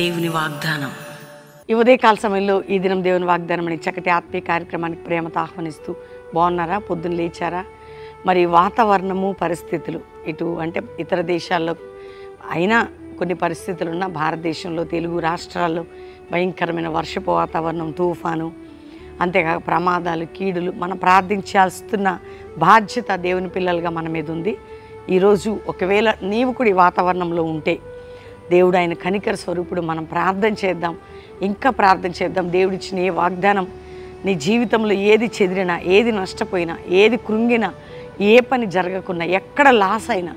దేవుని వాగ్దానం. ఈ ఉదయకాల సమయంలో ఈ దినం దేవుని వాగ్దానం అనే చక్కటి ఆత్మీయ కార్యక్రమానికి ప్రేమతో ఆహ్వానిస్తూ, బాగున్నారా? పొద్దున్న లేచారా? మరి వాతావరణము పరిస్థితులు ఇటు అంటే ఇతర దేశాల్లో అయినా కొన్ని పరిస్థితులు ఉన్న భారతదేశంలో తెలుగు రాష్ట్రాల్లో భయంకరమైన వర్షపు వాతావరణం, తుఫాను, అంతేకాక ప్రమాదాలు, కీడులు. మనం ప్రార్థించాల్సిన బాధ్యత దేవుని పిల్లలుగా మన మీద ఉంది. ఈరోజు ఒకవేళ నీవు కూడా ఈ వాతావరణంలో ఉంటే దేవుడు ఆయన కనికర స్వరూపుడు. మనం ప్రార్థన చేద్దాం, ఇంకా ప్రార్థన చేద్దాం. దేవుడిచ్చిన ఏ వాగ్దానం నీ జీవితంలో ఏది చెదిరినా, ఏది నష్టపోయినా, ఏది కృంగినా, ఏ పని జరగకున్నా, ఎక్కడ లాస్ అయినా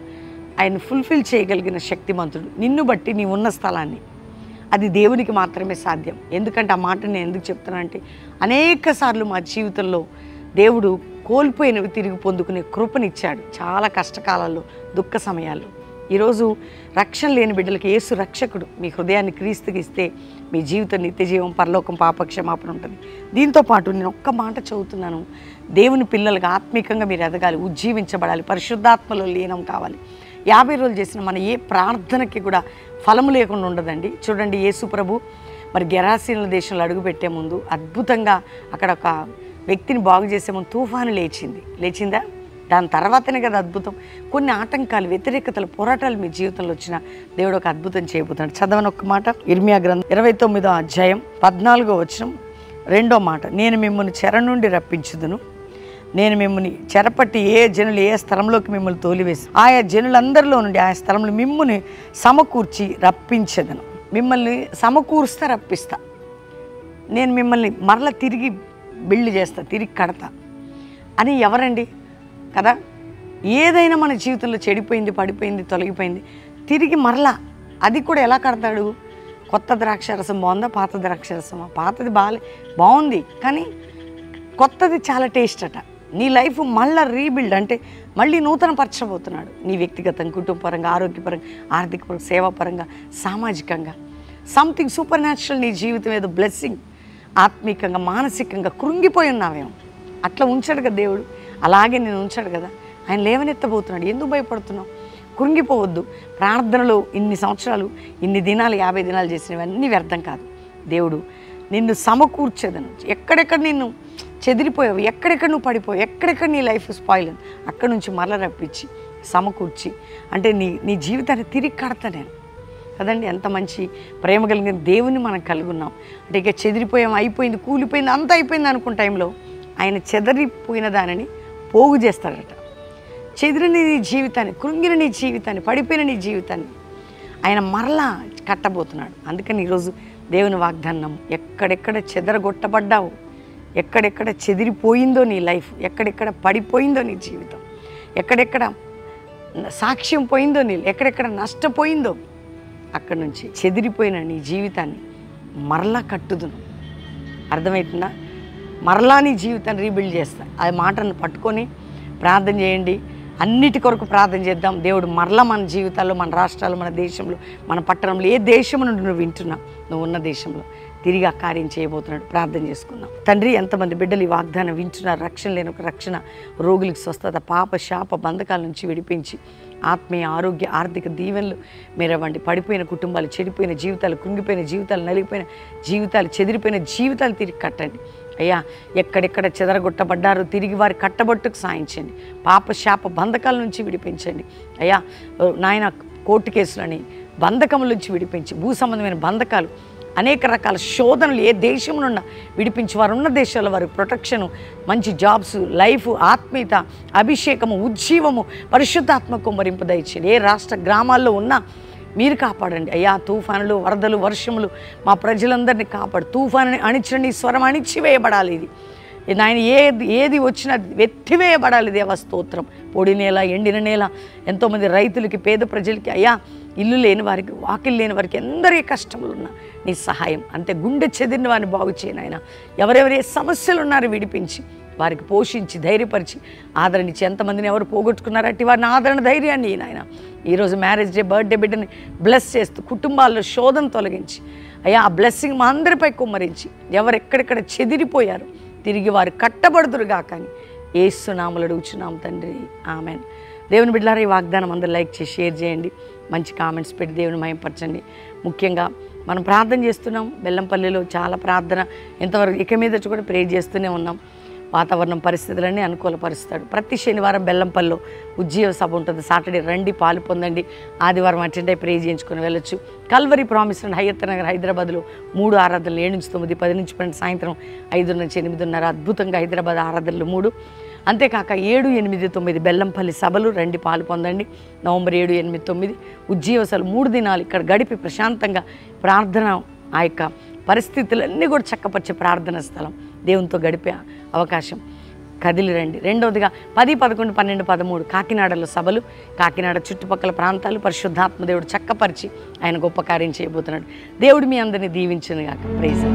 ఆయన ఫుల్ఫిల్ చేయగలిగిన శక్తిమంతుడు. నిన్ను బట్టి నీ ఉన్న స్థలాన్ని అది దేవునికి మాత్రమే సాధ్యం. ఎందుకంటే ఆ మాట నేను ఎందుకు చెప్తానంటే, అనేక సార్లు మా జీవితంలో దేవుడు కోల్పోయినవి తిరిగి పొందుకునే కృపనిచ్చాడు. చాలా కష్టకాలాల్లో, దుఃఖ సమయాల్లో. ఈరోజు రక్షణ లేని బిడ్డలకి యేసు రక్షకుడు. మీ హృదయాన్ని క్రీస్తుకి ఇస్తే మీ జీవితం నిత్యజీవం, పరలోకం, పాపక్షమాపణ ఉంటుంది. దీంతోపాటు నేను ఒక్క మాట చదువుతున్నాను. దేవుని పిల్లలుగా ఆత్మీకంగా మీరు ఎదగాలి, ఉజ్జీవించబడాలి, పరిశుద్ధాత్మలో లీనం కావాలి. 50 రోజులు చేసిన మన ఏ ప్రార్థనకి కూడా ఫలము లేకుండా ఉండదండి. చూడండి, యేసు ప్రభు మరి గెరాసీనుల దేశంలో అడుగుపెట్టే ముందు అద్భుతంగా అక్కడ ఒక వ్యక్తిని బాగు చేసే ముందు తుఫాను లేచిందా? దాని తర్వాతనే కదా అద్భుతం. కొన్ని ఆటంకాలు, వ్యతిరేకతలు, పోరాటాలు మీ జీవితంలో వచ్చిన దేవుడు ఒక అద్భుతం చేయబోతున్నాడు. చదవని ఒక్క మాట, ఇర్మియా గ్రంథం 29వ అధ్యాయం 14వ వచనం 2వ మాట. నేను మిమ్మల్ని చెర నుండి రప్పించుదును, నేను మిమ్మల్ని చెరపట్టి ఏ జనులు ఏ స్థలంలోకి మిమ్మల్ని తోలివేసి ఆయా జనులందరిలో నుండి ఆయా స్థలంలో మిమ్మల్ని సమకూర్చి రప్పించదను. మిమ్మల్ని సమకూరుస్తా, రప్పిస్తా. నేను మిమ్మల్ని మరలా తిరిగి బిల్డ్ చేస్తా, తిరిగి కడతా అని ఎవరండి కదా? ఏదైనా మన జీవితంలో చెడిపోయింది, పడిపోయింది, తొలగిపోయింది, తిరిగి మరలా అది కూడా ఎలా కడతాడు? కొత్త ద్రాక్షరసం బాగుందా, పాత ద్రాక్షరసమా? పాతది బాగుంది, కానీ కొత్తది చాలా టేస్ట్ అట. నీ లైఫ్ మళ్ళీ రీబిల్డ్ అంటే మళ్ళీ నూతన పరచబోతున్నాడు. నీ వ్యక్తిగతం, కుటుంబపరంగా, ఆరోగ్యపరంగా, ఆర్థికపరంగా, సేవాపరంగా, సామాజికంగా సంథింగ్ సూపర్ న్యాచురల్. నీ జీవితం ఏదో బ్లెస్సింగ్. ఆత్మీకంగా, మానసికంగా కృంగిపోయి ఉన్నావేమో. అట్లా ఉంచాడు కదా దేవుడు. అలాగే నేను ఉంచాడు కదా. ఆయన లేవనెత్తబోతున్నాడు. ఎందుకు భయపడుతున్నావు? కృంగిపోవద్దు. ప్రార్థనలో ఇన్ని సంవత్సరాలు, ఇన్ని దినాలు, 50 దినాలు చేసినవన్నీ వ్యర్థం కాదు. దేవుడు నిన్ను సమకూర్చేదను. ఎక్కడెక్కడ నిన్ను చెదిరిపోయావు, ఎక్కడెక్కడ నువ్వు పడిపోయావు, ఎక్కడెక్కడ నీ లైఫ్ స్పాయిల్ అయింది, అక్కడి నుంచి మరల రప్పించి సమకూర్చి అంటే నీ జీవితాన్ని తిరిగి కడతా నేను కదండి. ఎంత మంచి ప్రేమ కలిగిన దేవుని మనం కలిగి ఉన్నాం. అంటే ఇక చెదిరిపోయాం, అయిపోయింది, కూలిపోయింది, అంతా అయిపోయింది అనుకున్న టైంలో ఆయన చెదరిపోయిన దానిని పోగు చేస్తాడట. చెదిరిన నీ జీవితాన్ని, కృంగిన నీ జీవితాన్ని, పడిపోయిన నీ జీవితాన్ని ఆయన మరలా కట్టబోతున్నాడు. అందుకని ఈరోజు దేవుని వాగ్దానం, ఎక్కడెక్కడ చెదరగొట్టబడ్డావు, ఎక్కడెక్కడ చెదిరిపోయిందో నీ లైఫ్, ఎక్కడెక్కడ పడిపోయిందో నీ జీవితం, ఎక్కడెక్కడ సాక్ష్యం పోయిందో నీ, ఎక్కడెక్కడ నష్టపోయిందో, అక్కడి నుంచి చెదిరిపోయిన నీ జీవితాన్ని మరలా కట్టుదును. అర్థమవుతుందా? మరలా నీ జీవితాన్ని రీబిల్డ్ చేస్తా. ఆ మాటను పట్టుకొని ప్రార్థన చేయండి. అన్నిటి కొరకు ప్రార్థన చేద్దాం. దేవుడు మరలా మన జీవితాల్లో, మన రాష్ట్రాల్లో, మన దేశంలో, మన పట్టణంలో, ఏ దేశం నుండి నువ్వు వింటున్నా, నువ్వు ఉన్న దేశంలో తిరిగి ఆ కార్యం చేయబోతున్నాడు. ప్రార్థన చేసుకుందాం. తండ్రి, ఎంతమంది బిడ్డలు ఈ వాగ్దానం వింటున్నారు? రక్షణ లేని ఒక రక్షణ, రోగులకు స్వస్థత, పాప శాప బంధకాల నుంచి విడిపించి ఆత్మీయ, ఆరోగ్య, ఆర్థిక దీవెనలు మీరవ్వండి. పడిపోయిన కుటుంబాలు, చెడిపోయిన జీవితాలు, కుంగిపోయిన జీవితాలు, నలిగిపోయిన జీవితాలు, చెదిరిపోయిన జీవితాలు తిరిగి కట్టండి అయ్యా. ఎక్కడెక్కడ చెదరగొట్టబడ్డారో తిరిగి వారి కట్టబట్టుకు సాయించండి. పాప శాప బంధకాల నుంచి విడిపించండి అయ్యా. నాయన కోర్టు కేసులని, బంధకముల నుంచి విడిపించి, భూ సంబంధమైన బంధకాలు, అనేక రకాల శోధనలు ఏ దేశంలో విడిపించి, వారు ఉన్న దేశాల్లో వారి ప్రొటెక్షను, మంచి జాబ్స్, లైఫ్, ఆత్మీయత, అభిషేకము, ఉజ్జీవము, పరిశుద్ధాత్మ కుమ్మరింపు దయచేయండి. ఏ రాష్ట్ర గ్రామాల్లో ఉన్నా మీరు కాపాడండి అయ్యా. తుఫానులు, వరదలు, వర్షములు మా ప్రజలందరినీ కాపాడు. తుఫానుని అణిచిన నీ స్వరం అణిచివేయబడాలి. ఇది నాయన ఏది వచ్చినా వెత్తివేయబడాలి. దేవ స్తోత్రం. పొడి నేల, ఎండిన నేల, ఎంతోమంది రైతులకి, పేద ప్రజలకి అయ్యా, ఇల్లు లేని వారికి, వాకిలు లేని వారికి, ఎందరి కష్టములు ఉన్నా నీ సహాయం అంతే. గుండె చెదిరిన వారిని బాగు చేయను ఆయన. ఎవరెవరే సమస్యలు ఉన్నారో విడిపించి వారికి పోషించి, ధైర్యపరిచి, ఆదరణించి, ఎంతమందిని ఎవరు పోగొట్టుకున్నారో అట్టి వారిని ఆదరణ, ధైర్యాన్ని నాయన. ఈరోజు మ్యారేజ్ డే, బర్త్డే బిడ్డని బ్లెస్ చేస్తూ కుటుంబాల్లో శోధన తొలగించి అయ్యా, ఆ బ్లెస్సింగ్ మా అందరిపై కుమ్మరించి, ఎవరు ఎక్కడెక్కడ చెదిరిపోయారు తిరిగి వారు కట్టబడుదురుగా కానీ యేసు నామములో అడుగుచున్నాం తండ్రి, ఆమెన్. దేవుని బిడ్డలారా, ఈ వాగ్దానం అందరూ లైక్ చేసి షేర్ చేయండి, మంచి కామెంట్స్ పెట్టి దేవుని మహిమపరచండి. ముఖ్యంగా మనం ప్రార్థన చేస్తున్నాం. బెల్లంపల్లిలో చాలా ప్రార్థన, ఎంతవరకు ఇక మీద కూడా ప్రే చేస్తూనే ఉన్నాం. వాతావరణం పరిస్థితులన్నీ అనుకూలపరుస్తాడు. ప్రతి శనివారం బెల్లంపల్లిలో ఉజ్జీవ సభ ఉంటుంది. సాటర్డే రండి, పాలు పొందండి. ఆదివారం అటెండ్ అయి ప్రే చేయించుకొని వెళ్ళొచ్చు. Calvary Promise and Hayat Nagar హైదరాబాద్లో 3 ఆరాధనలు 7 నుంచి 9, 10 నుంచి 12, సాయంత్రం 5 నుంచి 8:30 అద్భుతంగా హైదరాబాద్ ఆరాధనలు 3. అంతేకాక 7, 8, 9 బెల్లంపల్లి సభలు రండి, పాలు పొందండి. నవంబర్ 7, 8, 9 ఉజ్జీవసలు 3 దినాలు ఇక్కడ గడిపి ప్రశాంతంగా ప్రార్థన, ఆ యొక్క పరిస్థితులన్నీ కూడా చక్కపరిచే ప్రార్థన స్థలం, దేవునితో గడిపే అవకాశం. కదిలి రండి. రెండవదిగా 10, 11, 12, 13 కాకినాడలో సభలు, కాకినాడ చుట్టుపక్కల ప్రాంతాలు పరిశుద్ధాత్మ దేవుడు చక్కపరిచి ఆయన గొప్ప కార్యం చేయబోతున్నాడు. దేవుడు మీ అందరినీ దీవించును గాక. ప్రైజ్.